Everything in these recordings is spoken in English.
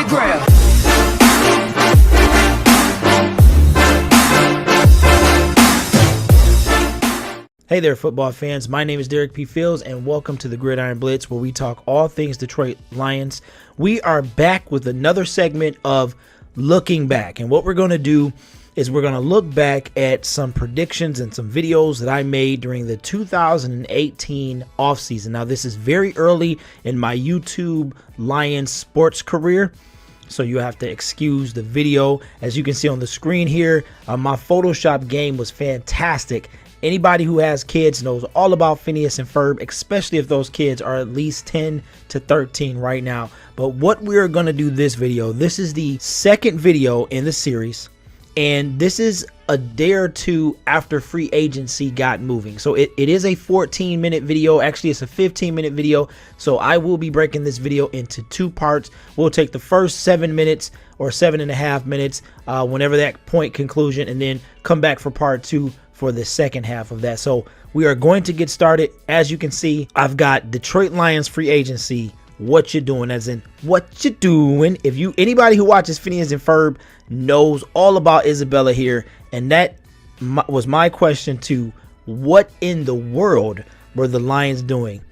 grab. Hey there, football fans. My name is Derek P. Fields, and welcome to the Gridiron Blitz, where we talk all things Detroit Lions. We are back with another segment of Looking Back, and what we're going to do is we're going to look back at some predictions and some videos that I made during the 2018 offseason. Now, this is very early in my YouTube Lions sports career, so you have to excuse the video. As you can see on the screen here, my Photoshop game was fantastic. Anybody who has kids knows all about Phineas and Ferb, especially if those kids are at least 10 to 13 right now. But what we're going to do this video, this is the second video in the series, and this is a day or two after free agency got moving. So it is a 14-minute video. Actually, it's a 15-minute video. So I will be breaking this video into two parts. We'll take the first 7 minutes or 7.5 minutes, whenever that point conclusion, and then come back for part two for the second half of that. So we are going to get started. As you can see, I've got Detroit Lions free agency. What you doing? As in, what you doing? If anybody who watches Phineas and Ferb knows all about Isabella here, and that was my question to what in the world were the Lions doing?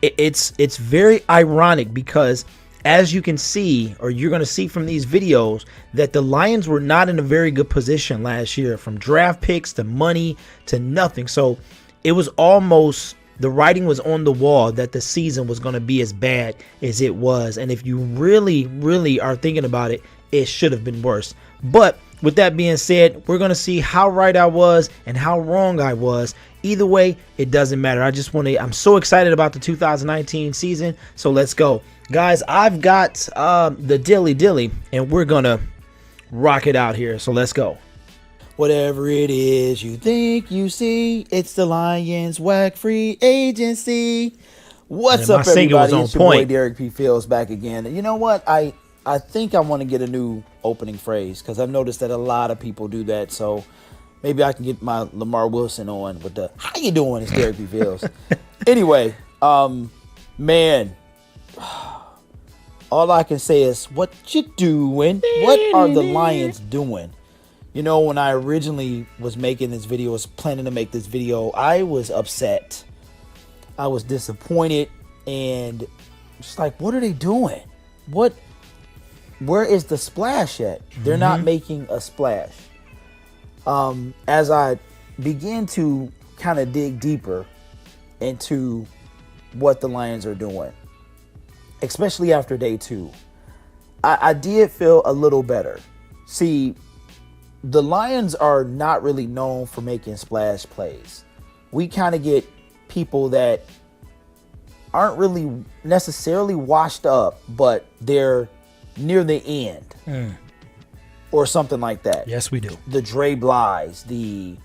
It's very ironic because, as you can see, or you're going to see from these videos, that the Lions were not in a very good position last year, from draft picks to money to nothing. So it was almost, the writing was on the wall that the season was going to be as bad as it was. And if you really are thinking about it, it should have been worse. But with that being said, we're going to see how right I was and how wrong I was. Either way, it doesn't matter. I'm so excited about the 2019 season. So let's go. Guys, I've got the dilly, and we're going to rock it out here. So let's go. Whatever it is you think you see, it's the Lions WAC free agency. What's up, everybody? It's your boy Derek P. Fields back again. And you know what? I think I want to get a new opening phrase because I've noticed that a lot of people do that. So maybe I can get my Lamar Wilson on with the "How you doing?" It's Derek P. Fields. Anyway, man. All I can say is, what you doing? What are the Lions doing? You know, when I originally was making this video, was planning to make this video, I was upset. I was disappointed and just like, what are they doing? Where is the splash at? They're not making a splash. As I begin to kind of dig deeper into what the Lions are doing, especially after day two, I did feel a little better. See, the Lions are not really known for making splash plays. We kind of get people that aren't really necessarily washed up, but they're near the end or something like that. Yes, we do. The Dre Bly's, Dre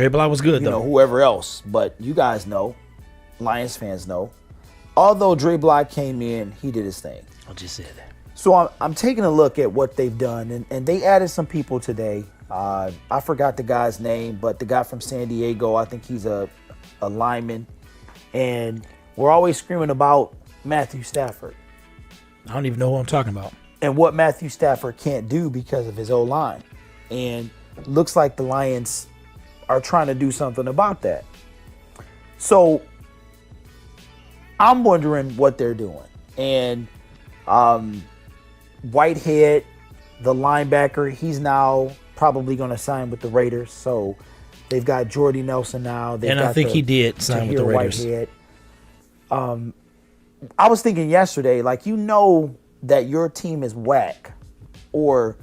Bly was good, though. Whoever else, but you guys know, Lions fans know. Although Dre Bly came in, he did his thing. I just said that. So I'm taking a look at what they've done, and they added some people today. I forgot the guy's name, but the guy from San Diego, I think he's a lineman. And we're always screaming about Matthew Stafford. I don't even know who I'm talking about. And what Matthew Stafford can't do because of his O-line. And looks like the Lions are trying to do something about that. So I'm wondering what they're doing. And Whitehead, the linebacker, he's now probably going to sign with the Raiders. So they've got Jordy Nelson now. And I think he did sign with the Raiders. Whitehead. I was thinking yesterday, like, you know that your team is whack or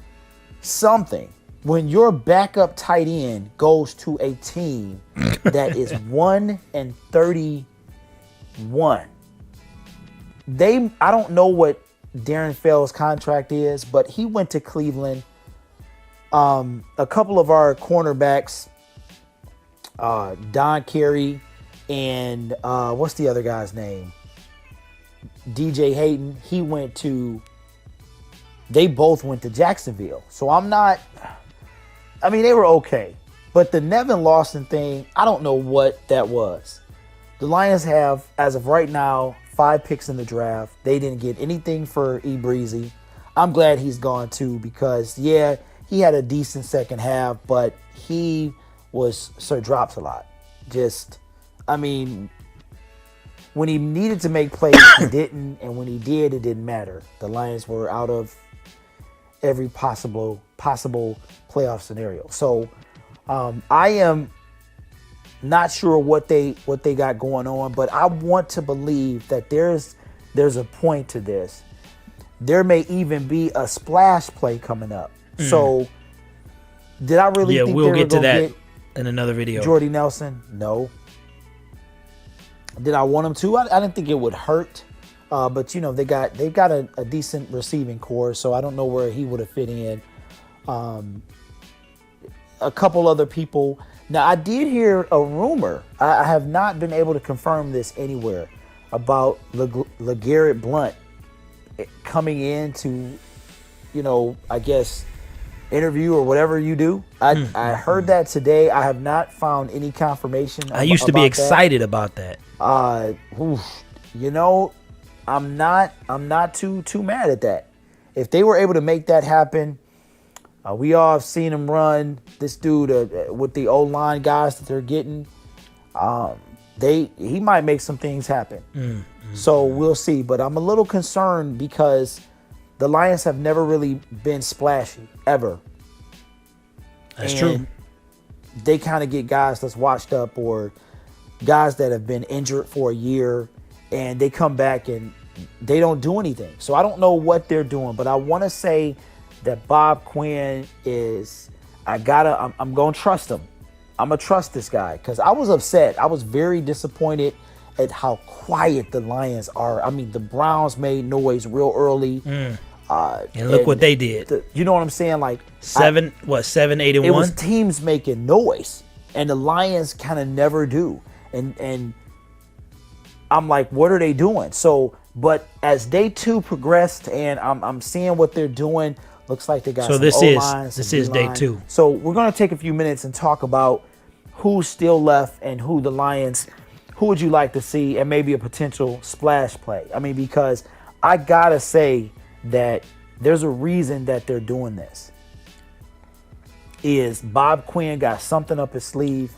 something when your backup tight end goes to a team that is 1-31. I don't know what Darren Fells' contract is, but he went to Cleveland. A couple of our cornerbacks, Don Carey and what's the other guy's name? DJ Hayden. They both went to Jacksonville. So they were okay. But the Nevin Lawson thing, I don't know what that was. The Lions have, as of right now, 5 picks in the draft. They didn't get anything for E. Breezy. I'm glad he's gone too, because yeah, he had a decent second half, but he was drops a lot. Just, I mean, when he needed to make plays, he didn't, and when he did, it didn't matter. The Lions were out of every possible playoff scenario. So I am not sure what they got going on, but I want to believe that there's a point to this. There may even be a splash play coming up. So did I really think we'll they get were to that get in another video. Jordy Nelson? No. Did I want him to? I didn't think it would hurt. But you know, they've got a decent receiving core, so I don't know where he would have fit in. A couple other people. Now, I did hear a rumor. I have not been able to confirm this anywhere about LeGarrette Blount coming in to, you know, I guess, interview or whatever you do. I heard that today. I have not found any confirmation. I used to be excited about that. You know, I'm not too mad at that. If they were able to make that happen, we all have seen him run. This dude with the O-line guys that they're getting, he might make some things happen. So we'll see. But I'm a little concerned because the Lions have never really been splashy, ever. That's true. They kind of get guys that's washed up or guys that have been injured for a year, and they come back and they don't do anything. So I don't know what they're doing, but I want to say that Bob Quinn is, I'm going to trust him. I'm going to trust this guy because I was upset. I was very disappointed at how quiet the Lions are. I mean, the Browns made noise real early. And look what they did. You know what I'm saying? Like 7, 8-1? It was teams making noise, and the Lions kind of never do. And I'm like, what are they doing? So, but as day 2 progressed, and I'm seeing what they're doing, looks like they got some O-line, this is day 2. So we're gonna take a few minutes and talk about who's still left and who would you like to see, and maybe a potential splash play. I mean, because I gotta say that there's a reason that they're doing this. Is Bob Quinn got something up his sleeve?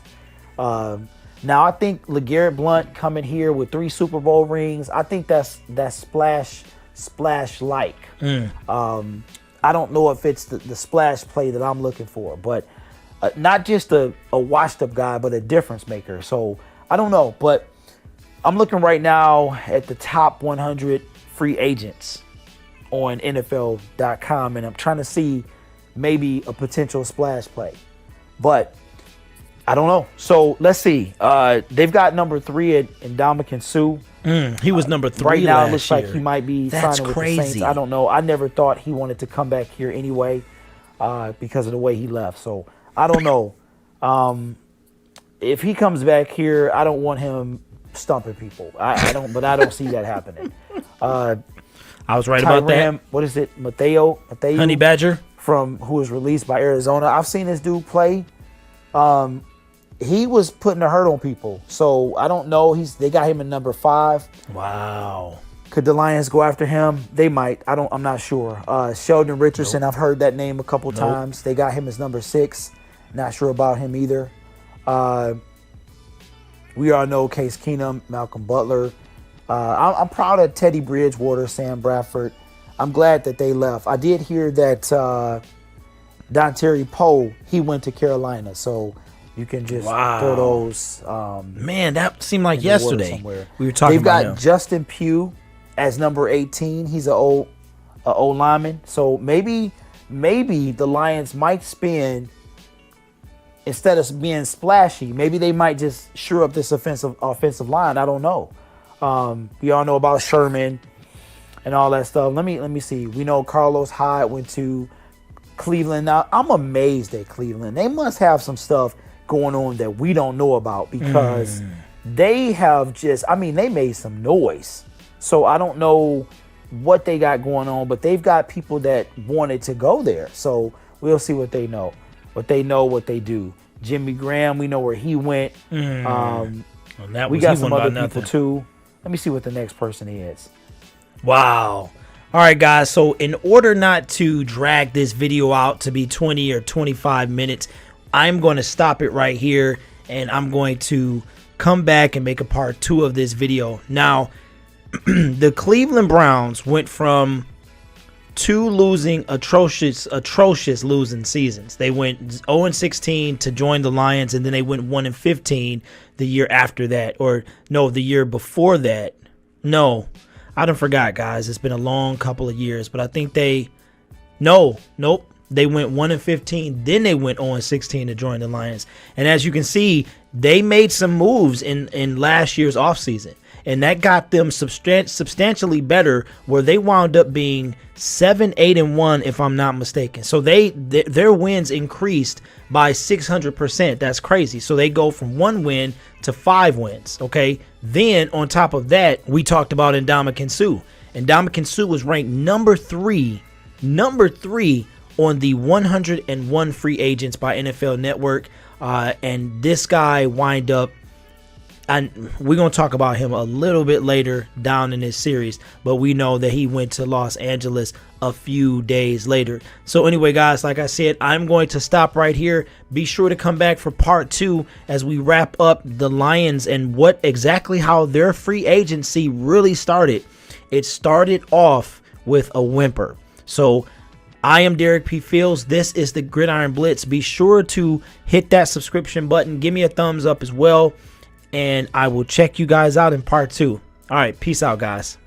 Now I think LeGarrette Blount coming here with 3 Super Bowl rings, I think that's splash like. I don't know if it's the splash play that I'm looking for, but not just a washed up guy, but a difference maker. So I don't know, but I'm looking right now at the top 100 free agents on NFL.com, and I'm trying to see maybe a potential splash play, but I don't know. So let's see. They've got number 3 in Ndamukong Suh. He was number 3 right now. Last It looks year. like he might be That's signing with crazy. the Saints. I don't know. I never thought he wanted to come back here anyway because of the way he left. So I don't know. If he comes back here, I don't want him stumping people. I don't see that happening. I was right about that. What is it? Mateo Honey Badger. who was released by Arizona. I've seen this dude play. He was putting a hurt on people. So I don't know. They got him in number 5. Wow. Could the Lions go after him? They might. I'm not sure. Sheldon Richardson, I've heard that name a couple times. They got him as number 6. Not sure about him either. We all know Case Keenum, Malcolm Butler. I'm proud of Teddy Bridgewater, Sam Bradford. I'm glad that they left. I did hear that Dontari Poe, he went to Carolina. So you can just throw those. Man, that seemed like yesterday. We were talking They've about got him. Justin Pugh as number 18. He's an old lineman. So maybe the Lions might spend, instead of being splashy, maybe they might just shore up this offensive line. I don't know. We all know about Sherman and all that stuff. Let me see. We know Carlos Hyde went to Cleveland. Now I'm amazed at Cleveland. They must have some stuff going on that we don't know about, because they have they made some noise. So I don't know what they got going on, but they've got people that wanted to go there. So we'll see what they know. What they do. Jimmy Graham, we know where he went. We got some other people too. Let me see what the next person is. Wow. All right, guys. So in order not to drag this video out to be 20 or 25 minutes, I'm going to stop it right here, and I'm going to come back and make a part 2 of this video. Now, the Cleveland Browns went from 2 losing atrocious losing seasons. They went 0-16 to join the Lions, and then they went 1-15 the year after that, or no, the year before that. No, I done forgot, guys. It's been a long couple of years, but I think they went 1-15, then they went 0-16 to join the Lions. And as you can see, they made some moves in last year's offseason, and that got them substantially better, where they wound up being 7-8-1, if I'm not mistaken. So their wins increased by 600%. That's crazy. So they go from 1 win to 5 wins. Okay. Then on top of that, we talked about Ndamukong Suh. Ndamukong Suh was ranked number 3 on the 101 free agents by NFL Network. And this guy wind up, and we're going to talk about him a little bit later down in this series, but we know that he went to Los Angeles a few days later. So anyway, guys, like I said, I'm going to stop right here. Be sure to come back for part 2 as we wrap up the Lions and how their free agency really started. It started off with a whimper. So I am Derek P. Fields. This is the Gridiron Blitz. Be sure to hit that subscription button. Give me a thumbs up as well. And I will check you guys out in part 2. All right. Peace out, guys.